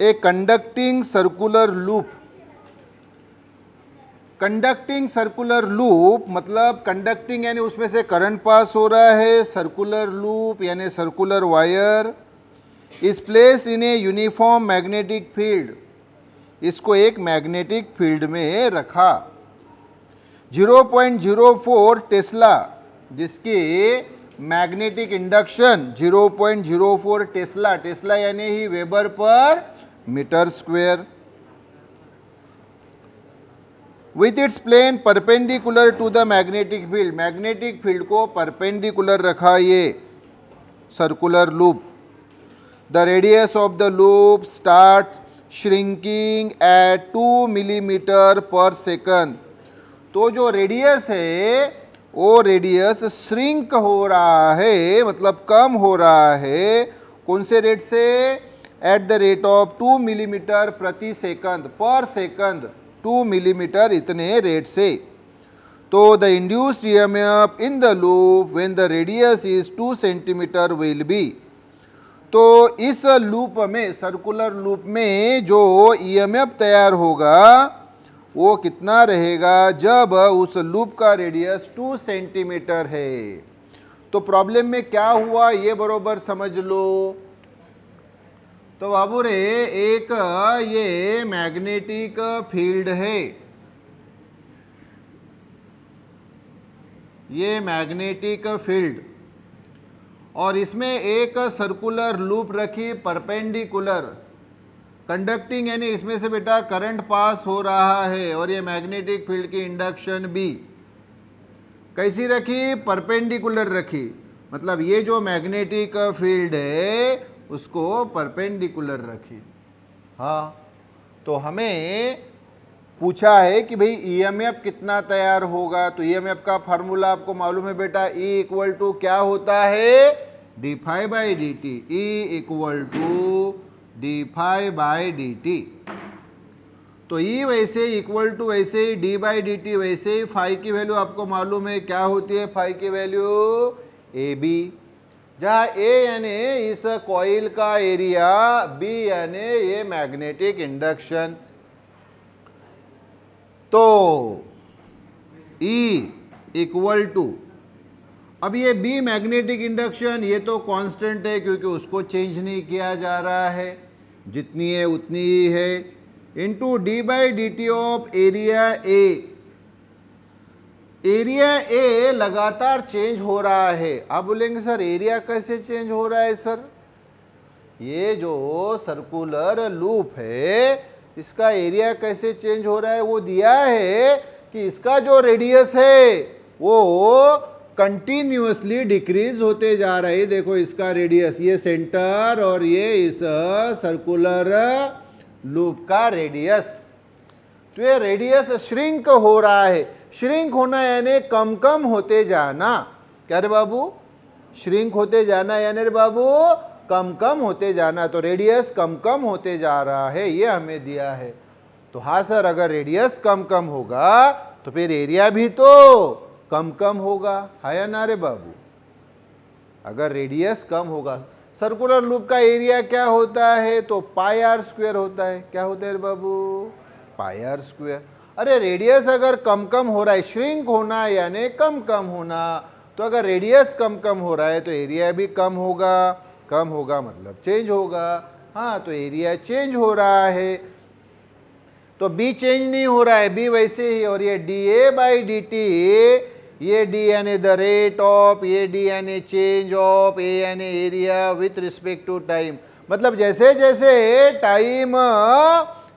ए conducting circular loop. Conducting circular loop मतलब conducting यानी उसमें से करंट पास हो रहा है, सर्कुलर लूप यानी circular wire is place in a uniform magnetic field, इसको एक मैग्नेटिक फील्ड में रखा। 0.04 टेस्ला, जिसकी मैग्नेटिक इंडक्शन 0.04 टेस्ला, टेस्ला यानी ही वेबर पर metre square, with its plane perpendicular to the magnetic field, magnetic field को परपेंडिकुलर रखा ये circular loop. The radius of the loop start shrinking at 2 millimetre per second. तो जो radius है वो रेडियस श्रिंक हो रहा है, मतलब कम हो रहा है। कौन से रेट से? At the rate of 2 millimetre प्रति सेकंड, पर सेकंड 2 मिलीमीटर इतने रेट से। तो the induced EMF in the loop when the radius is 2 centimetre will be. तो इस लूप में, सर्कुलर लूप में जो ईएमएफ तैयार होगा वो कितना रहेगा जब उस लूप का रेडियस 2 सेंटीमीटर है। तो प्रॉब्लम में क्या हुआ ये बरोबर समझ लो। तो बाबू रे, एक ये मैग्नेटिक फील्ड है, ये मैग्नेटिक फील्ड, और इसमें एक सर्कुलर लूप रखी परपेंडिकुलर, कंडक्टिंग यानी इसमें से बेटा करंट पास हो रहा है, और ये मैग्नेटिक फील्ड की इंडक्शन भी कैसी रखी? परपेंडिकुलर रखी। मतलब ये जो मैग्नेटिक फील्ड है उसको परपेंडिकुलर रखी। हाँ, तो हमें पूछा है कि भाई ईएमएफ कितना तैयार होगा। तो ईएमएफ का फार्मूला आपको मालूम है बेटा, E इक्वल टू क्या होता है? D phi by d t. E equal to d phi by d t. तो E वैसे इक्वल टू वैसे ही डी बाई डी टी, वैसे ही फाई की वैल्यू आपको मालूम है क्या होती है? फाई की वैल्यू ए बी, जहाँ ए यानी इस कॉइल का एरिया, बी यानी ये मैग्नेटिक इंडक्शन। तो E इक्वल टू, अब ये बी मैग्नेटिक इंडक्शन ये तो कांस्टेंट है क्योंकि उसको चेंज नहीं किया जा रहा है, जितनी है उतनी ही है, into d by d t of area A. Area A लगातार चेंज हो रहा है। आप बोलेंगे सर एरिया कैसे चेंज हो रहा है सर? ये जो सर्कुलर लूप है इसका एरिया कैसे चेंज हो रहा है वो दिया है कि इसका जो रेडियस है वो कंटिन्यूअसली डिक्रीज होते जा रहा है। देखो इसका रेडियस, ये सेंटर और ये इस सर्कुलर लूप का रेडियस, तो ये रेडियस श्रिंक हो रहा है। श्रिंक होना यानी कम कम होते जाना। क्या रे बाबू? श्रिंक होते जाना यानी रे बाबू कम कम होते जाना। तो रेडियस कम कम होते जा रहा है, ये हमें दिया है। तो हाँ सर, अगर रेडियस कम कम होगा तो फिर एरिया भी तो कम कम होगा, है या ना रे बाबू? अगर रेडियस कम होगा, सर्कुलर लूप का एरिया क्या होता है? तो पाई आर स्क्वायर होता है। क्या होता है रे बाबू? पाई आर स्क्वायर। अरे रेडियस अगर कम कम हो रहा है, श्रिंक होना यानी कम कम होना, तो अगर रेडियस कम कम हो रहा है तो एरिया भी कम होगा। कम होगा मतलब चेंज होगा। हाँ, तो एरिया चेंज हो रहा है, तो बी चेंज नहीं हो रहा है, बी वैसे ही। और ये d A by d t, ये डी यानी द रेट ऑफ, ये डी यानी चेंज ऑफ, ए यानी area with respect to time. मतलब जैसे जैसे टाइम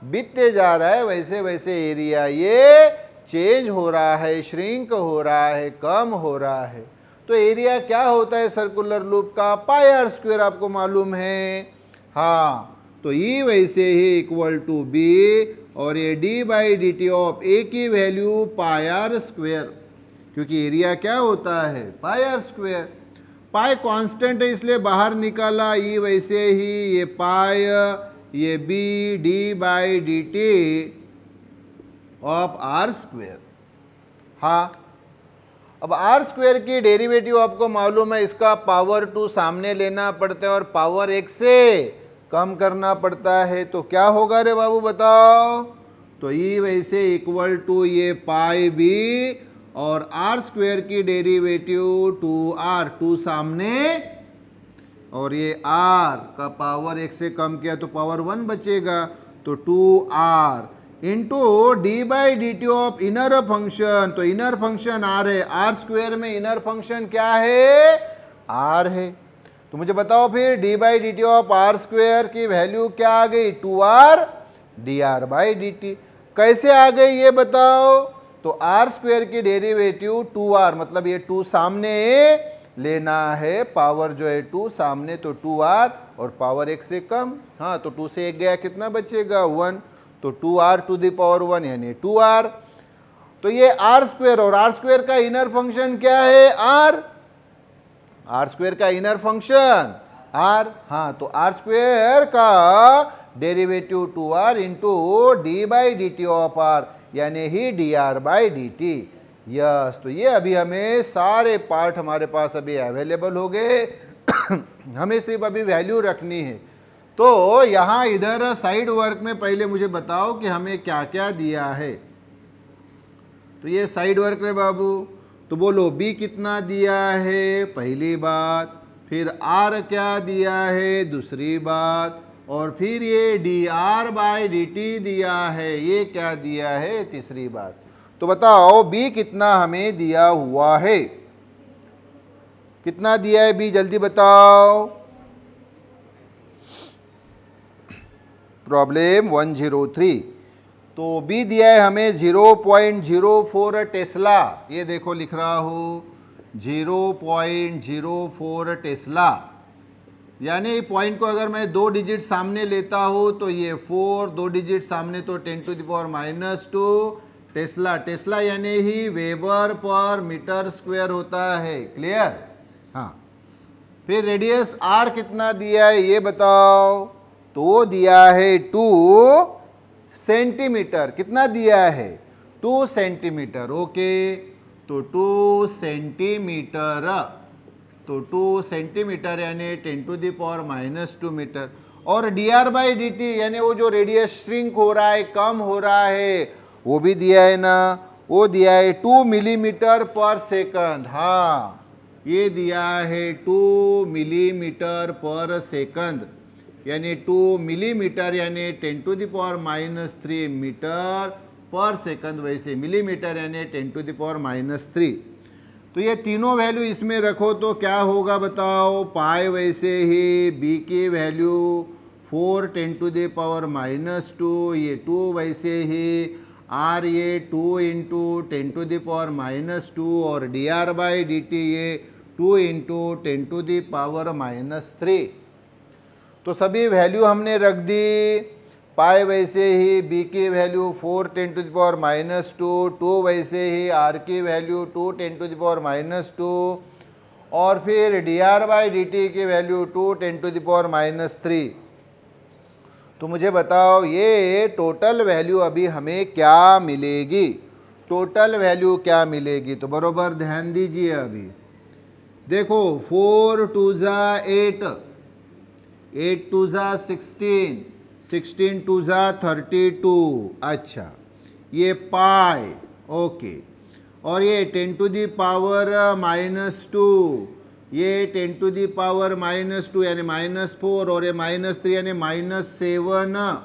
बीतते जा रहा है वैसे वैसे एरिया ये चेंज हो रहा है, श्रिंक हो रहा है, कम हो रहा है। तो एरिया क्या होता है सर्कुलर लूप का? पाई आर स्क्वायर, आपको मालूम है। हाँ, तो ई वैसे ही इक्वल टू बी, और ये d by d t of A की वैल्यू पाई आर स्क्वायर, क्योंकि एरिया क्या होता है? Pi r square. Pi constant है इसलिए बाहर निकाला, ई वैसे ही ये पाई, ये B d by d t of r square. हाँ, अब आर स्क्वायर की डेरिवेटिव आपको मालूम है, इसका पावर 2 सामने लेना पड़ता है और पावर 1 से कम करना पड़ता है, तो क्या होगा रे बाबू बताओ? तो ई वैसे इक्वल टू ये पाई बी और आर स्क्वायर की डेरिवेटिव 2r, 2 सामने और ये r का पावर 1 से कम किया तो पावर 1 बचेगा, तो 2r into d by d t of inner function. तो इनर फंक्शन r है, आर स्क्वायर में इनर फंक्शन क्या है? r है। तो मुझे बताओ फिर d by d t of r square की वैल्यू क्या आ गई? 2r d r by d t. कैसे आ गई ये बताओ? तो आर स्क्वायर की डेरिवेटिव 2r, मतलब ये 2 सामने लेना है, पावर जो है 2 सामने, तो 2r और पावर 1 से कम। हाँ, तो 2 से 1 गया, कितना बचेगा? 1। तो 2r टू द पावर 1 यानी 2r। तो ये आर स्क्वायर, और आर स्क्वायर का इनर फंक्शन क्या है? r। आर स्क्वायर का इनर फंक्शन r। हाँ, तो आर स्क्वायर का derivative 2r into d by d t of r, यानी ही d r by d t. Yes, तो ये अभी हमें सारे पार्ट हमारे पास अभी अवेलेबल हो गए। हमें सिर्फ अभी वैल्यू रखनी है। तो यहाँ इधर साइड वर्क में पहले मुझे बताओ कि हमें क्या क्या दिया है। तो ये साइड वर्क है बाबू, तो बोलो b कितना दिया है, पहली बात, फिर r क्या दिया है, दूसरी बात, और फिर ये D r by d T दिया है, ये क्या दिया है, तीसरी बात। तो बताओ b कितना हमें दिया हुआ है? कितना दिया है b, जल्दी बताओ। प्रॉब्लम 103। तो b दिया है हमें 0.04 टेस्ला। ये देखो लिख रहा हूँ 0.04 टेस्ला, यानी पॉइंट को अगर मैं 2 डिजिट सामने लेता हूँ तो ये 4, 2 डिजिट सामने तो 10 to the power -2 tesla. Tesla यानी ही वेबर पर मीटर स्क्वायर होता है। क्लियर? हाँ। फिर रेडियस r कितना दिया है ये बताओ? तो दिया है 2 सेंटीमीटर। कितना दिया है? 2 सेंटीमीटर। ओके, तो 2 सेंटीमीटर, तो 2 सेंटीमीटर यानी 10 टू द पावर -2 मीटर। और D r by d t यानी वो जो रेडियस श्रिंक हो रहा है, कम हो रहा है, वो भी दिया है ना, वो दिया है 2 मिलीमीटर पर सेकंड। हाँ, ये दिया है 2 मिलीमीटर पर सेकंड, यानी 2 मिलीमीटर यानी 10 टू द पावर -3 मीटर पर सेकंड। वैसे मिलीमीटर यानी 10 टू द पावर -3। तो ये तीनों वैल्यू इसमें रखो तो क्या होगा बताओ? पाई वैसे ही, b की वैल्यू 4 10 टू द पावर -2, ये 2 वैसे ही, r ये 2 इंटू 10 टू द पावर -2, और D r by d t ये 2 इंटू 10 टू द पावर -3। तो सभी वैल्यू हमने रख दी। पाई वैसे ही, b की वैल्यू 4 10 टू द पावर -2, 2 वैसे ही, r की वैल्यू 2 10 टू द पावर -2, और फिर D r by d T की वैल्यू 2 10 टू द पावर -3। तो मुझे बताओ ये टोटल वैल्यू अभी हमें क्या मिलेगी? टोटल वैल्यू क्या मिलेगी? तो बरोबर ध्यान दीजिए। अभी देखो 4 2 जा 8, 8 2 जा 16, 16 2 जा 32। अच्छा, ये पाई। ओके, और ये 10 टू दी पावर -2, ये 10 टू दी पावर -2 यानी -4, और ये -3 यानी -7।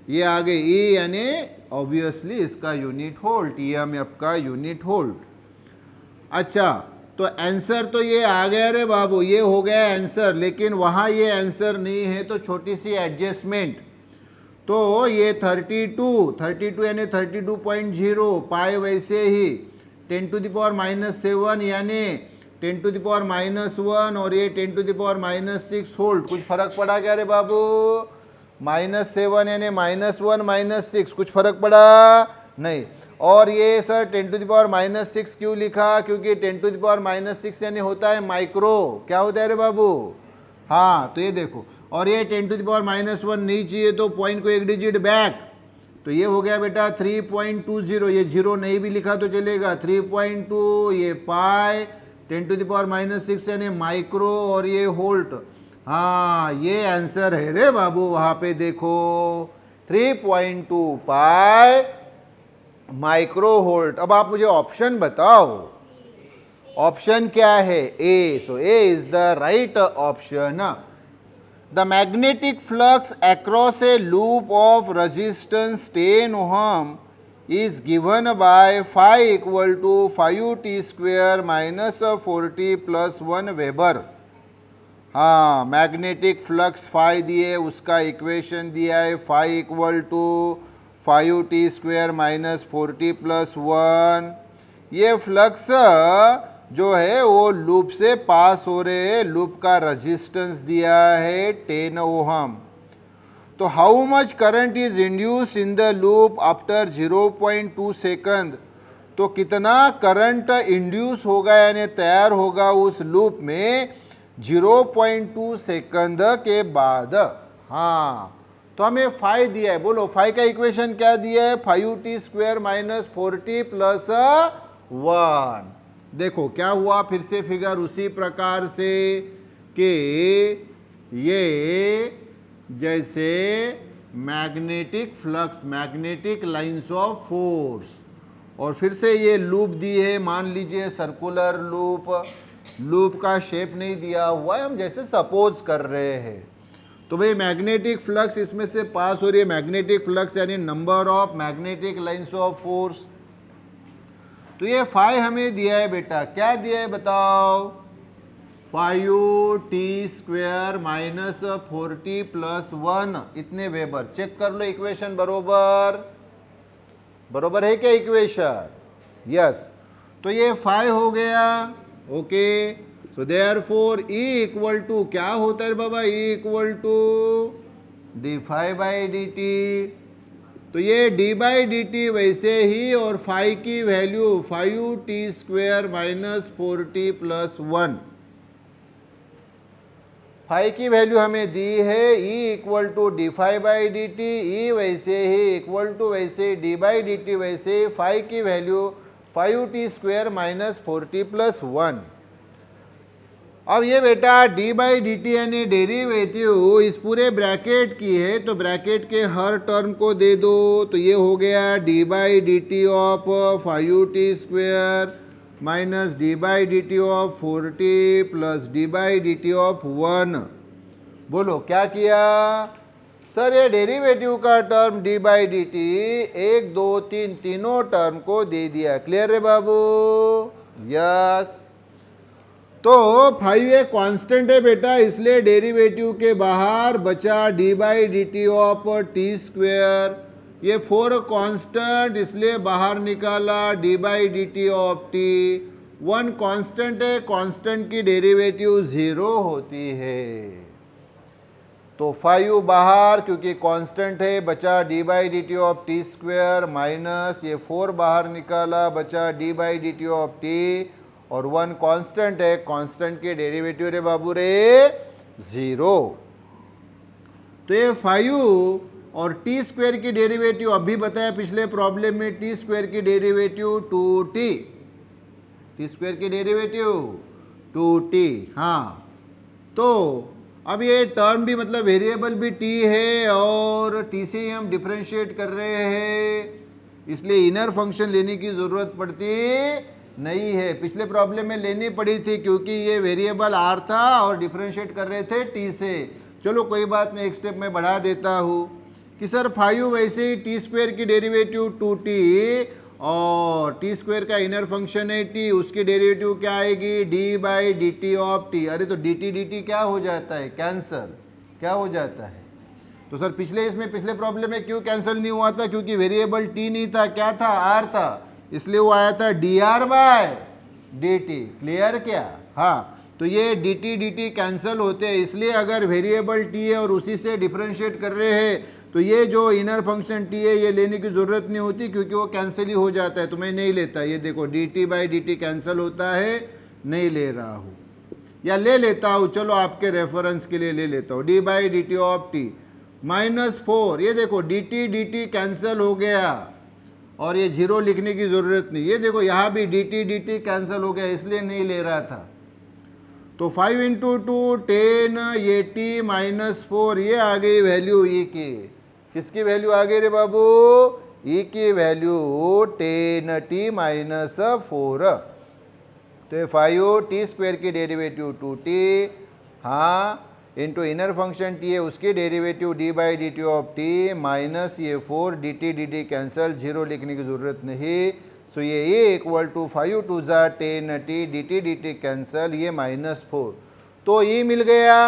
ये आ गई ई, यानी ऑब्वियसली इसका यूनिट होल्ट, ये हमें आपका यूनिट होल्ट। अच्छा, तो आंसर तो ये आ गया रे बाबू, ये हो गया आंसर, लेकिन वहाँ ये आंसर नहीं है, तो छोटी सी एडजस्टमेंट। तो ये 32 यानी 32.0, पाई वैसे ही 10 टू द पावर -7 यानी 10 टू द पावर -1, और ये 10 टू द पावर -6 होल्ट। कुछ फर्क पड़ा क्या रे बाबू? -7 यानी -1 -6, कुछ फर्क पड़ा नहीं। और ये सर 10 टू द पावर -6 क्यों लिखा? क्योंकि 10 टू द पावर -6 यानी होता है माइक्रो। क्या होता है रे बाबू? हाँ, तो ये देखो, और ये 10 टू द पावर -1 नहीं चाहिए तो पॉइंट को 1 डिजिट बैक, तो ये हो गया बेटा 3.20। ये 0 नहीं भी लिखा तो चलेगा, 3.2, ये पाई 10 टू द पावर -6 यानी माइक्रो, और ये होल्ट हाँ ये आंसर है रे बाबू, वहां पे देखो 3.2 पाई माइक्रो वोल्ट। अब आप मुझे ऑप्शन बताओ, ऑप्शन क्या है? A. So A is the right option. The magnetic flux across a loop of resistance 10 ohm is given by phi equal to phi u t square minus 40 plus 1 Weber। हाँ, magnetic flux phi दिए, उसका equation दिया है phi equal to phi u t square minus 40 plus 1। ये flux जो है वो loop से पास हो रहे हैं, लूप का रेजिस्टेंस दिया है 10 ओहम। तो how much current is induce in the loop after 0.2 second, तो कितना करंट इंड्यूस होगा यानी तैयार होगा उस लूप में 0.2 सेकंड के बाद। हाँ, तो हमें फाई दिया है, बोलो फाई का इक्वेशन क्या दिया है? Phi u t square minus 40 plus 1। देखो क्या हुआ, फिर से फिगर उसी प्रकार से कि ये जैसे magnetic flux, magnetic lines of force, और फिर से ये लूप दी है, मान लीजिए सर्कुलर लूप, लूप का शेप नहीं दिया हुआ है, हम जैसे सपोज कर रहे हैं। तो भाई मैग्नेटिक फ्लक्स इसमें से पास हो रही है, मैग्नेटिक फ्लक्स यानी number of magnetic lines of force. तो ये फाई हमें दिया है बेटा, क्या दिया है बताओ? Phi u t square minus 40 plus 1 इतने वेबर। चेक कर लो इक्वेशन बरोबर, बरोबर है क्या इक्वेशन? यस। तो ये फाई हो गया, okay. So therefore E equal to क्या होता है बाबा? E equal to d phi by d t. तो ये डी बाई डी टी वैसे ही, और फाई की value phi u t square minus 40 plus 1, phi की वैल्यू हमें दी है E equal to d phi by d t. E वैसे ही इक्वल टू वैसे डी बाई डी टी वैसे ही, फाई की value phi u t square minus 40 plus 1। अब ये बेटा डी बाई डी टी यानी डेरिवेटिव इस पूरे ब्रैकेट की है, तो ब्रैकेट के हर टर्म को दे दो। तो ये हो गया d by d t of phi u t square minus d by d t of 40 plus d by d t of 1। बोलो क्या किया सर? ये डेरिवेटिव का term d by d t 1 2 3 तीनों टर्म को दे दिया। क्लियर है बाबू? यस। तो फाइव एक कांस्टेंट है बेटा, इसलिए डेरिवेटिव के बाहर बचा D by d t of T square. ये 4 कांस्टेंट इसलिए बाहर निकाला D by d t of T. 1 constant है, कांस्टेंट की डेरिवेटिव 0 होती है। तो 5 बाहर क्योंकि कांस्टेंट है, बचा D by d t of T square minus ये 4 बाहर निकाला, बचा D by d t of T, और 1 कांस्टेंट है, कांस्टेंट के डेरिवेटिव रे बाबू रे 0। तो ये 5 और टी स्क्वायर की डेरिवेटिव अभी बताया पिछले प्रॉब्लम में, टी स्क्वायर की डेरिवेटिव 2t, टी स्क्वायर की डेरिवेटिव 2t। हाँ, तो अब ये टर्म भी मतलब वेरिएबल भी t है और t से ही हम डिफरेंशिएट कर रहे हैं, इसलिए इनर फंक्शन लेने की ज़रूरत पड़ती नहीं है। पिछले प्रॉब्लम में लेनी पड़ी थी क्योंकि ये वेरिएबल r था और डिफरेंशिएट कर रहे थे t से। चलो कोई बात नहीं, एक स्टेप में बढ़ा देता हूँ कि सर 5 वैसे ही टी स्क्वायर की डेरिवेटिव 2t और टी स्क्वायर का इनर फंक्शन है t, उसकी डेरिवेटिव क्या आएगी? D by d t of T. अरे तो डी टी क्या हो जाता है? कैंसल। क्या हो जाता है? तो सर पिछले प्रॉब्लम में क्यों कैंसिल नहीं हुआ था? क्योंकि वेरिएबल t नहीं था, क्या था? r था, इसलिए वो आया था d r by d t. Clear क्या? हाँ, तो ये डी टी कैंसिल होते हैं, इसलिए अगर वेरिएबल t है और उसी से डिफरेंशिएट कर रहे हैं तो ये जो इनर फंक्शन t है ये लेने की ज़रूरत नहीं होती क्योंकि वो कैंसिल ही हो जाता है। तो मैं नहीं लेता, ये देखो D T by d T cancel होता है, नहीं ले रहा हूँ, या ले लेता हूँ, चलो आपके रेफरेंस के लिए ले लेता हूँ। D by d t of T minus 4, ये देखो डी टी कैंसिल हो गया और ये 0 लिखने की ज़रूरत नहीं। ये देखो यहाँ भी डी टी कैंसिल हो गया, इसलिए नहीं ले रहा था। तो 5 इंटू 2 10, ये t माइनस 4, ये आ गई वैल्यू e की। किसकी वैल्यू आ गई रे बाबू? e की वैल्यू 10t माइनस 4। तो ये 5t स्क्वायर की डेरिवेटिव 2t, हाँ, इंटू इनर फंक्शन t है उसकी derivative d by d t of t minus ये 4 dt कैंसल, जीरो लिखने की ज़रूरत नहीं। सो ये e इक्वल टू 5 टू ज़ा 10t dt कैंसल, ये -4। तो e मिल गया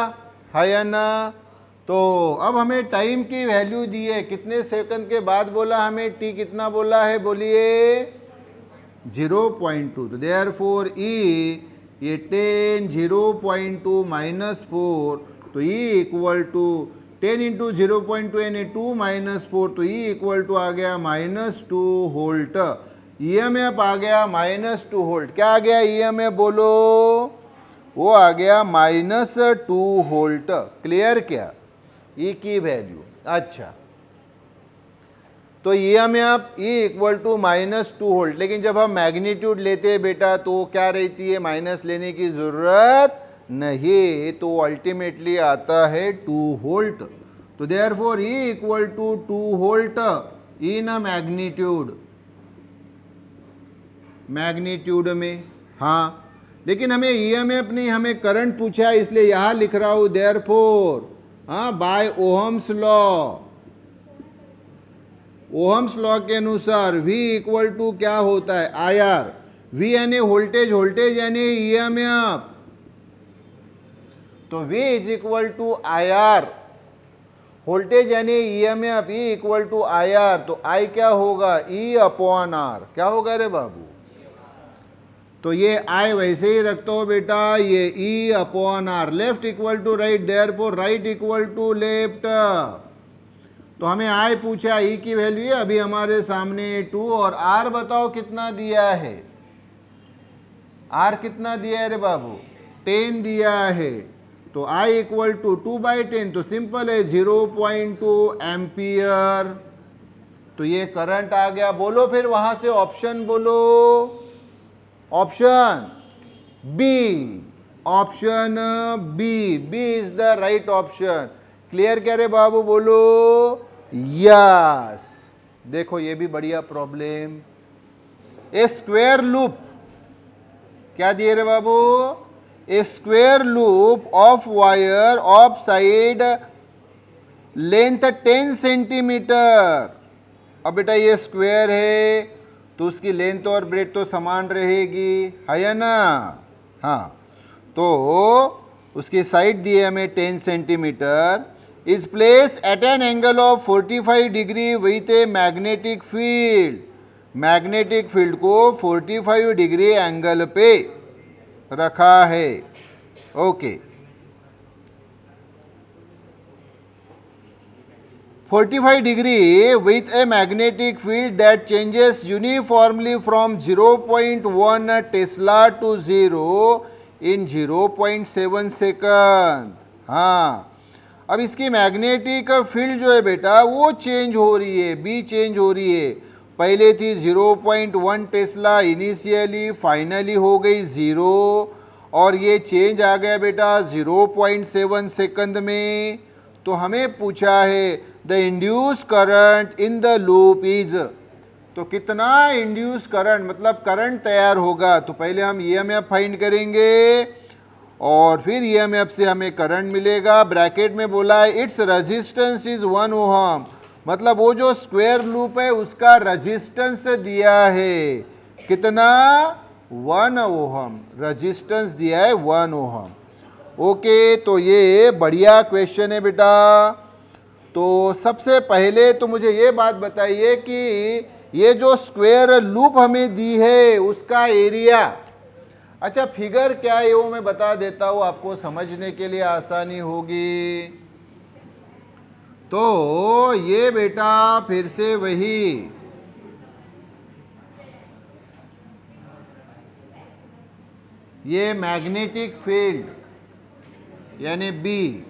है या ना? तो अब हमें टाइम की वैल्यू दी है, कितने सेकंड के बाद बोला हमें t कितना बोला है, बोलिए 0.2। तो देयर फोर e, ये 10 0.2 माइनस 4, तो e इक्वल टू 10 इंटू 0.2 यानी 2 माइनस 4, तो e इक्वल टू आ गया -2 वोल्ट। EMF आ गया -2 वोल्ट। क्या आ गया EMF बोलो? वो आ गया -2 वोल्ट। क्लियर क्या? E की वैल्यू। अच्छा, तो EMF E equal to -2 volt, लेकिन जब हम मैग्नीट्यूड लेते हैं बेटा तो क्या रहती है, माइनस लेने की ज़रूरत नहीं, तो अल्टीमेटली आता है 2 वोल्ट। तो therefore E equal to 2 volt in magnitude में। हाँ, लेकिन हमें EMF नहीं, हमें करंट पूछा है, इसलिए यहाँ लिख रहा हूँ देयरफॉर, हाँ, by ohm's law. Ohm's law के अनुसार V इक्वल टू क्या होता है, IR। V यानी वोल्टेज, वोल्टेज यानी EMF, तो V is equal to IR। Voltage यानी EMF, E equal to IR, तो I क्या होगा, E अपॉन R। क्या होगा रे बाबू? तो ये I वैसे ही रखता हो बेटा, ये E upon R। Left equal to right, therefore right equal to left. तो हमें I पूछा, E की वैल्यू है अभी हमारे सामने 2, और R बताओ कितना दिया है, R कितना दिया है रे बाबू, 10 दिया है। तो I इक्वल टू 2/10, तो सिंपल है 0.2 एम्पियर। तो ये करंट आ गया। बोलो फिर वहां से ऑप्शन बोलो, option B, option B, B is the right option. Clear क्या रे बाबू, बोलो यस। देखो ये भी बढ़िया प्रॉब्लम। ए स्क्वायर लूप, क्या दिए रे बाबू, a square loop of wire of side length 10 centimetre. अब बेटा ये स्क्वायर है तो उसकी लेंथ और ब्रेथ तो समान रहेगी, है या ना? हाँ, तो उसकी साइड दी है हमें 10 centimetre. Is place at an angle of 45 degree with a magnetic field. Magnetic field को 45 डिग्री एंगल पे रखा है। Okay, 45 degree with a magnetic field that changes uniformly from 0.1 Tesla to 0 in 0.7 second. हाँ, अब इसकी magnetic field जो है बेटा वो चेंज हो रही है, बी चेंज हो रही है। पहले थी 0.1 टेस्ला इनिशियली, फाइनली हो गई 0, और ये चेंज आ गया बेटा 0.7 सेकंड में। तो हमें पूछा है the induce current in the loop is, तो कितना इंड्यूस करंट मतलब करंट तैयार होगा। तो पहले हम EMF फाइंड करेंगे और फिर EMF से हमें करंट मिलेगा। ब्रैकेट में बोला है इट्स रेजिस्टेंस इज 1 ओहम, मतलब वो जो स्क्वायर लूप है उसका रेजिस्टेंस दिया है कितना, 1 ओहम। रेजिस्टेंस दिया है 1 ओहम। ओके, तो ये बढ़िया क्वेश्चन है बेटा। तो सबसे पहले तो मुझे ये बात बताइए कि ये जो स्क्वायर लूप हमें दी है उसका एरिया, अच्छा फिगर क्या है वो मैं बता देता हूँ, आपको समझने के लिए आसानी होगी। तो ये बेटा फिर से वही, ये मैग्नेटिक फील्ड यानी बी,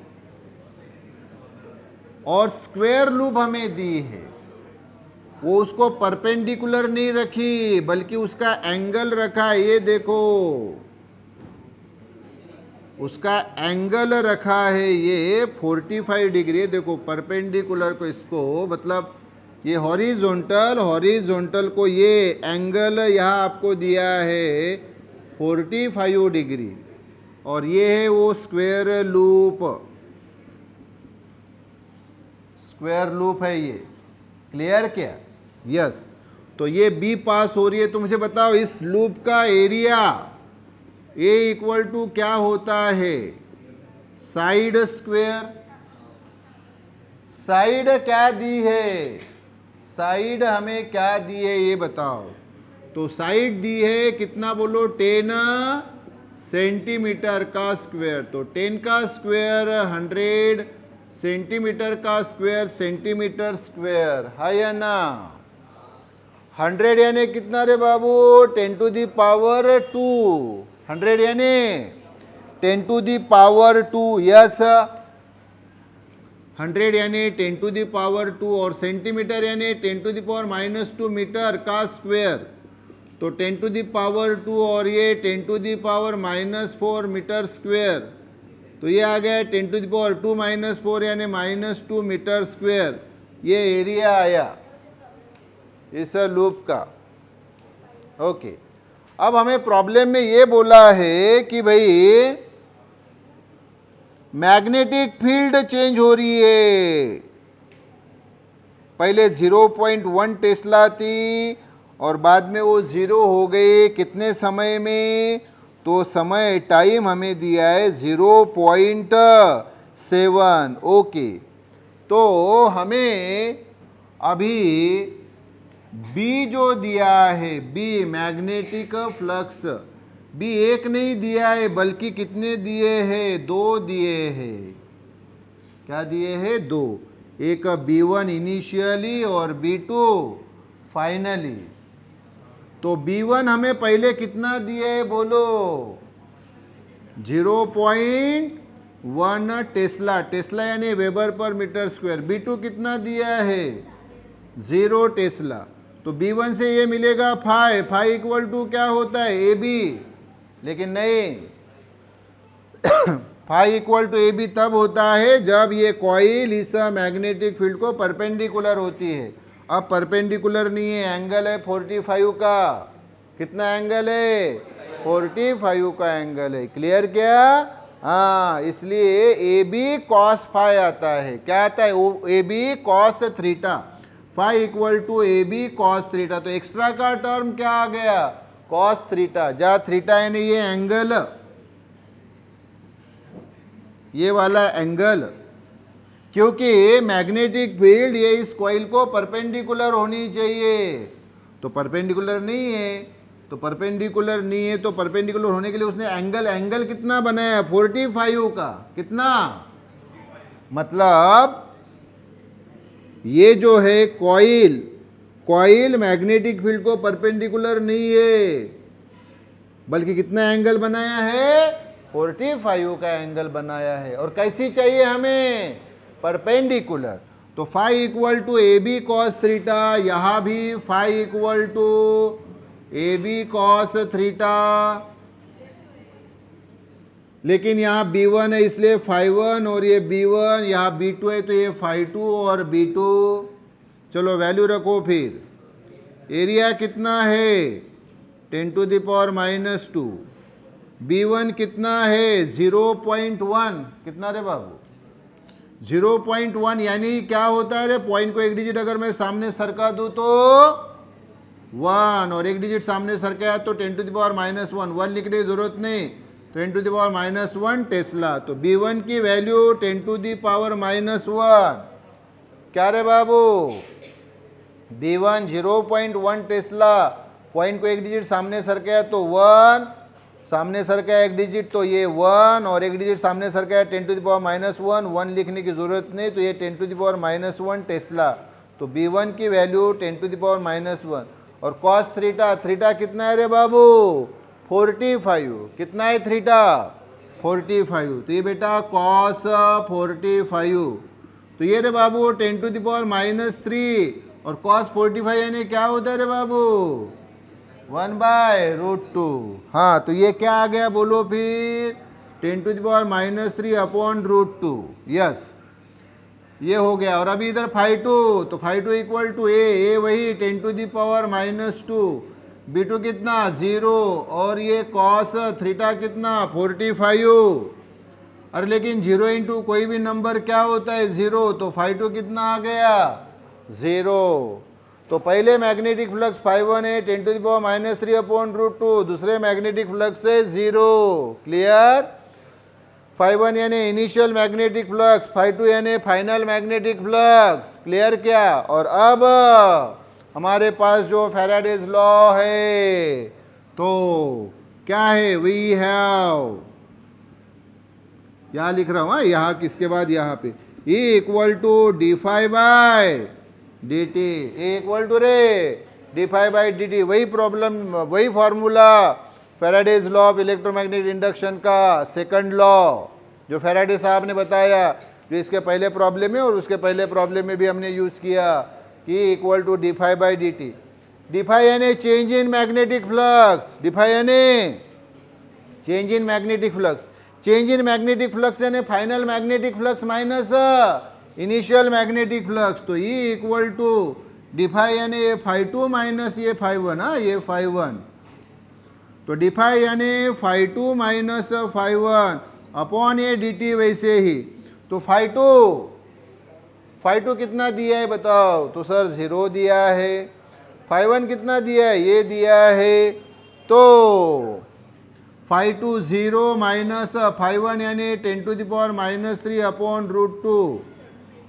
और स्क्वायर लूप हमें दी है, वो उसको परपेंडिकुलर नहीं रखी बल्कि उसका एंगल रखा है। ये देखो उसका एंगल रखा है ये 45 डिग्री। देखो परपेंडिकुलर को इसको मतलब ये हॉरिजॉन्टल को ये एंगल यहाँ आपको दिया है 45 डिग्री, और ये है वो स्क्वायर लूप है ये। क्लियर क्या? यस। तो ये बी पास हो रही है। तो मुझे बताओ इस लूप का एरिया ए इक्वल टू क्या होता है? Side square. साइड क्या दी है? साइड हमें क्या दी है ये बताओ। तो साइड दी है कितना बोलो? 10 सेंटीमीटर का स्क्वायर। तो 10 का स्क्वायर 100, सेंटीमीटर का स्क्वायर सेंटीमीटर स्क्वायर है या ना? 100 यानी कितना रे बाबू? 10 टू दी पावर 2। 100 यानी 10 टू दी पावर 2। यस, 100 यानी 10 टू दी पावर 2, और सेंटीमीटर यानी 10 टू दी पावर -2 मीटर का स्क्वायर। तो 10 टू दी पावर 2 और ये 10 to the power -4 metre square. तो ये आ गया 10 टू दी पावर 2 -4 यानी -2 मीटर स्क्वायर। ये एरिया आया इस लूप का। ओके, अब हमें प्रॉब्लम में ये बोला है कि भाई मैग्नेटिक फील्ड चेंज हो रही है। पहले 0.1 टेस्ला थी और बाद में वो 0 हो गए। कितने समय में? तो समय टाइम हमें दिया है 0.7। ओके, तो हमें अभी बी जो दिया है, बी मैग्नेटिक फ्लक्स, बी एक नहीं दिया है बल्कि कितने दिए हैं? 2 दिए हैं। क्या दिए हैं? 2। एक B1 इनिशियली और B2 फाइनली। तो B1 हमें पहले कितना दिए है बोलो? 0.1 टेस्ला। टेस्ला यानी वेबर पर मीटर स्क्वायर। B2 कितना दिया है? 0 टेस्ला। तो B1 से ये मिलेगा फाई इक्वल टू क्या होता है? AB। लेकिन नहीं, फाई इक्वल टू AB तब होता है जब ये कॉइल इस मैग्नेटिक फील्ड को परपेंडिकुलर होती है। अब परपेंडिकुलर नहीं है, एंगल है 45 का। कितना एंगल है? 45 का एंगल है। क्लियर क्या? हाँ, इसलिए AB cos फाई आता है। क्या आता है? AB cos theta. Phi equal to AB cos theta. तो एक्स्ट्रा का टर्म क्या आ गया? cos theta. जहाँ थीटा यानी ये एंगल, ये वाला एंगल, क्योंकि मैग्नेटिक फील्ड ये इस कॉइल को परपेंडिकुलर होनी चाहिए। तो परपेंडिकुलर नहीं है, तो परपेंडिकुलर नहीं है, तो परपेंडिकुलर होने के लिए उसने एंगल कितना बनाया? 45 का। कितना? मतलब ये जो है कॉइल मैग्नेटिक फील्ड को परपेंडिकुलर नहीं है, बल्कि कितना एंगल बनाया है? 45 का एंगल बनाया है। और कैसी चाहिए हमें? परपेंडिकुलर। तो phi equal to AB cos theta. यहां भी phi equal to AB cos theta, लेकिन यहाँ B1 है इसलिए φ1, और ये B1, यहाँ B2 है तो ये φ2 और B2। चलो वैल्यू रखो फिर। एरिया कितना है? 10 टू द पावर -2। B1 कितना है? 0.1। कितना रे बाबू? 0.1 यानी क्या होता है रे? पॉइंट को एक डिजिट अगर मैं सामने सरका दूं तो 1, और एक डिजिट सामने सरका है तो 10 टू द पावर -1। 1 लिखने की जरूरत नहीं, 10 टू द पावर -1 टेस्ला। तो B1 की वैल्यू 10 टू द पावर -1। क्या रे बाबू? B1 0.1 Tesla. पॉइंट को एक डिजिट सामने सरका है तो 1, सामने सरका है एक डिजिट तो ये 1, और एक डिजिट सामने सरका है 10 टू द पावर -1। 1 लिखने की जरूरत नहीं, तो ये 10 टू द पावर -1 टेस्ला। तो B1 की वैल्यू 10 टू द पावर -1। और cos थीटा कितना है रे बाबू? 45। कितना है थीटा? 45। तो ये बेटा cos 45। तो ये रे बाबू 10 टू द पावर -3, और cos 45 यानी क्या होता है रे बाबू? 1/√2। हाँ, तो ये क्या आ गया बोलो फिर? 10⁻³ अपॉन √2। यस, ये हो गया। और अभी इधर φ2, तो φ2 इक्वल टू ए वही 10⁻², b2 कितना 0, और ये cos थीटा कितना 45। अरे लेकिन 0 इंटू कोई भी नंबर क्या होता है 0, तो φ2 कितना आ गया 0। तो पहले मैग्नेटिक फ्लक्स φ1 है 10⁻³ अपॉन √2, दूसरे मैग्नेटिक फ्लक्स है 0। क्लियर? φ1 यानी इनिशियल मैग्नेटिक फ्लक्स, φ2 यानी फाइनल मैग्नेटिक फ्लक्स। क्लियर क्या? और अब हमारे पास जो फैराडेज लॉ है, तो क्या है, वी हैव, यहां लिख रहा हूं, यहां किसके बाद यहाँ पे E equal to d∅/dt, A equal to रे d∅/dt। वही प्रॉब्लम, वही formula Faraday's law of electromagnetic induction का सेकंड लॉ जो फैराडे साहब ने बताया, जो इसके पहले प्रॉब्लम में और उसके पहले प्रॉब्लम में भी हमने यूज किया कि इक्वल टू d∅/dt। d∅ यानी change in magnetic flux, d∅ यानी change in magnetic flux, change in magnetic flux यानी final magnetic flux minus initial magnetic flux. तो E इक्वल टू d∅ यानी ये φ2 माइनस ये φ1, ये φ1, तो d∅ यानी φ2 माइनस φ1 अपॉन ये dt। वैसे ही तो φ2 कितना दिया है बताओ, तो सर 0 दिया है। φ1 कितना दिया है, ये दिया है, तो φ2 0 माइनस φ1 यानी 10⁻³ अपॉन √2,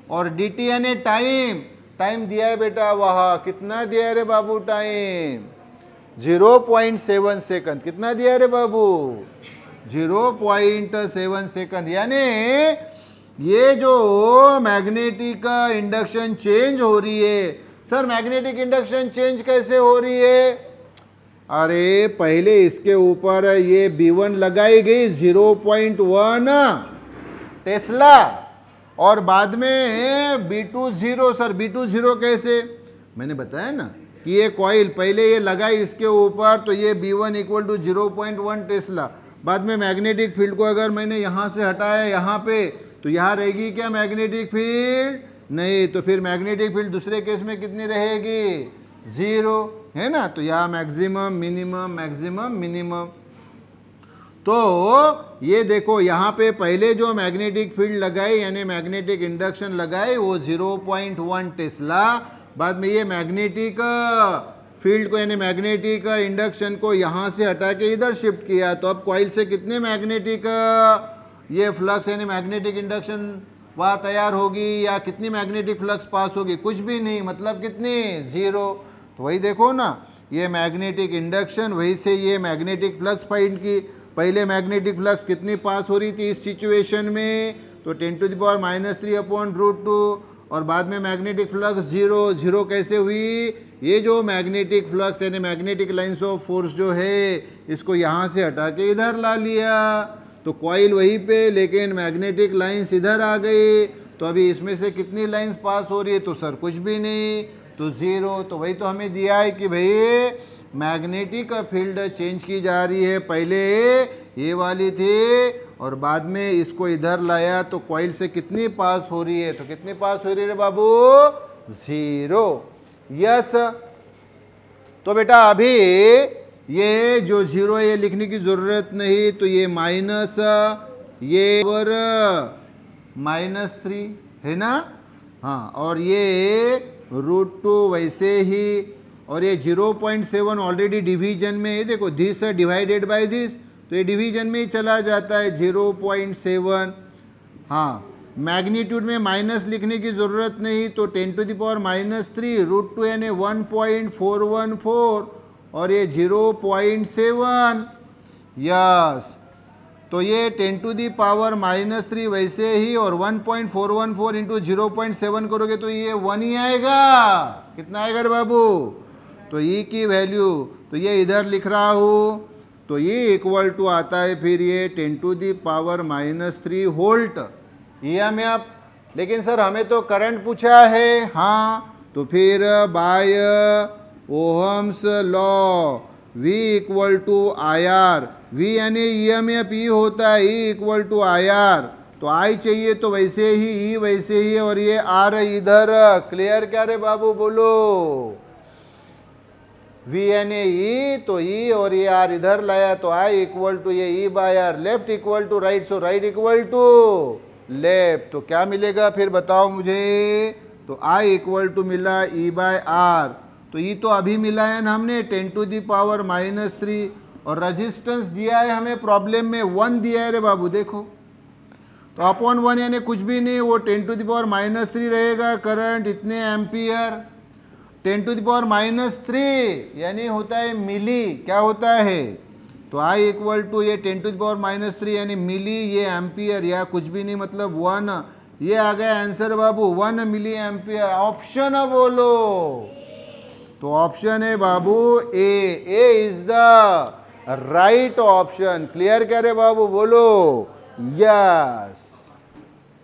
और dt यानी टाइम दिया है बेटा, वहाँ कितना दिया है रे बाबू टाइम 0.7 सेकंड। कितना दिया है रे बाबू 0.7 सेकंड। यानी ये जो मैग्नेटिक इंडक्शन चेंज हो रही है, सर मैग्नेटिक इंडक्शन चेंज कैसे हो रही है, अरे पहले इसके ऊपर ये B1 लगाई गई 0.1 टेस्ला, और बाद में B2 0। सर B2 0 कैसे, मैंने बताया ना कि ये कॉइल पहले ये लगाई इसके ऊपर, तो ये B1 इक्वल टू 0.1 टेस्ला। बाद में मैग्नेटिक फील्ड को अगर मैंने यहाँ से हटाया यहाँ पे, तो यहाँ रहेगी क्या मैग्नेटिक फील्ड, नहीं, तो फिर मैग्नेटिक फील्ड दूसरे केस में कितनी रहेगी 0, है ना। तो यहाँ मैक्सिमम मिनिमम मैक्सिमम मिनिमम। तो ये देखो यहाँ पे पहले जो मैग्नेटिक फील्ड लगाई यानी मैग्नेटिक इंडक्शन लगाई वो 0.1 टेस्ला, बाद में ये मैग्नेटिक फील्ड को यानी मैग्नेटिक इंडक्शन को यहाँ से हटा के इधर शिफ्ट किया, तो अब कॉइल से कितने मैग्नेटिक ये फ्लक्स यानी मैग्नेटिक इंडक्शन वहाँ तैयार होगी, या कितनी मैग्नेटिक फ्लक्स पास होगी, कुछ भी नहीं, मतलब कितनी 0। तो वही देखो ना, ये मैग्नेटिक इंडक्शन, वही से ये मैग्नेटिक फ्लक्स फाइंड की। पहले मैग्नेटिक फ्लक्स कितनी पास हो रही थी इस सिचुएशन में, तो 10⁻³ अपॉन √2, और बाद में मैग्नेटिक फ्लक्स 0 कैसे हुई, ये जो मैग्नेटिक फ्लक्स यानी मैग्नेटिक लाइंस ऑफ फोर्स जो है इसको यहाँ से हटा के इधर ला लिया, तो कॉइल वहीं पे, लेकिन मैग्नेटिक लाइंस इधर आ गई। तो अभी इसमें से कितनी लाइंस पास हो रही है, तो सर कुछ भी नहीं, तो 0। तो वही तो हमें दिया है कि भाई मैग्नेटिक फील्ड चेंज की जा रही है, पहले ये वाली थी और बाद में इसको इधर लाया, तो कॉइल से कितनी पास हो रही है, तो कितनी पास हो रही है बाबू 0। यस, तो बेटा अभी ये जो 0 है ये लिखने की जरूरत नहीं, तो ये माइनस ये -3 है ना, हाँ, और ये √2 वैसे ही, और ये 0.7 ऑलरेडी डिवीजन में है, देखो दिस डिवाइडेड बाय दिस, तो ये डिवीजन में ही चला जाता है 0.7। हाँ, मैग्नीट्यूड में माइनस लिखने की ज़रूरत नहीं, तो 10⁻³ √2 यानी 1.414, और ये 0.7। यस, तो ये 10⁻³ वैसे ही, और 1.414 इंटू 0.7 करोगे तो ये 1 ही आएगा। कितना आएगा रे बाबू, तो E की वैल्यू, तो ये इधर लिख रहा हूँ, तो ये इक्वल टू आता है फिर ये 10⁻³ वोल्ट। ये में आप, लेकिन सर हमें तो करंट पूछा है, हाँ, तो फिर by ohm's law V equal to I R, V यानी EMF E होता है, E equal to I R, तो I चाहिए तो वैसे ही E वैसे ही, और ये R इधर। क्लियर क्या रे बाबू बोलो? V यानी E, तो E और ये R इधर लाया तो I इक्वल टू ये E by R, left equal to right, so right equal to left. तो क्या मिलेगा फिर बताओ मुझे? तो I इक्वल टू मिला E बाय आर, तो E तो अभी मिला है ना हमने 10 टू दी पावर -3, और रजिस्टेंस दिया है हमें प्रॉब्लम में 1 दिया है रे बाबू, देखो तो अपॉन 1 यानी कुछ भी नहीं, वो 10 टू दी पावर -3 रहेगा, करंट इतने एम्पियर, 10 टू द पावर -3 यानी होता है मिली, क्या होता है? तो I इक्वल टू ये 10 टू द पावर -3 यानी मिली, ये एम्पियर या कुछ भी नहीं मतलब 1, ये आ गया आंसर बाबू 1 मिली एम्पियर। ऑप्शन बोलो, तो ऑप्शन है बाबू A is the right option. Clear क्या रे बाबू बोलो? यस।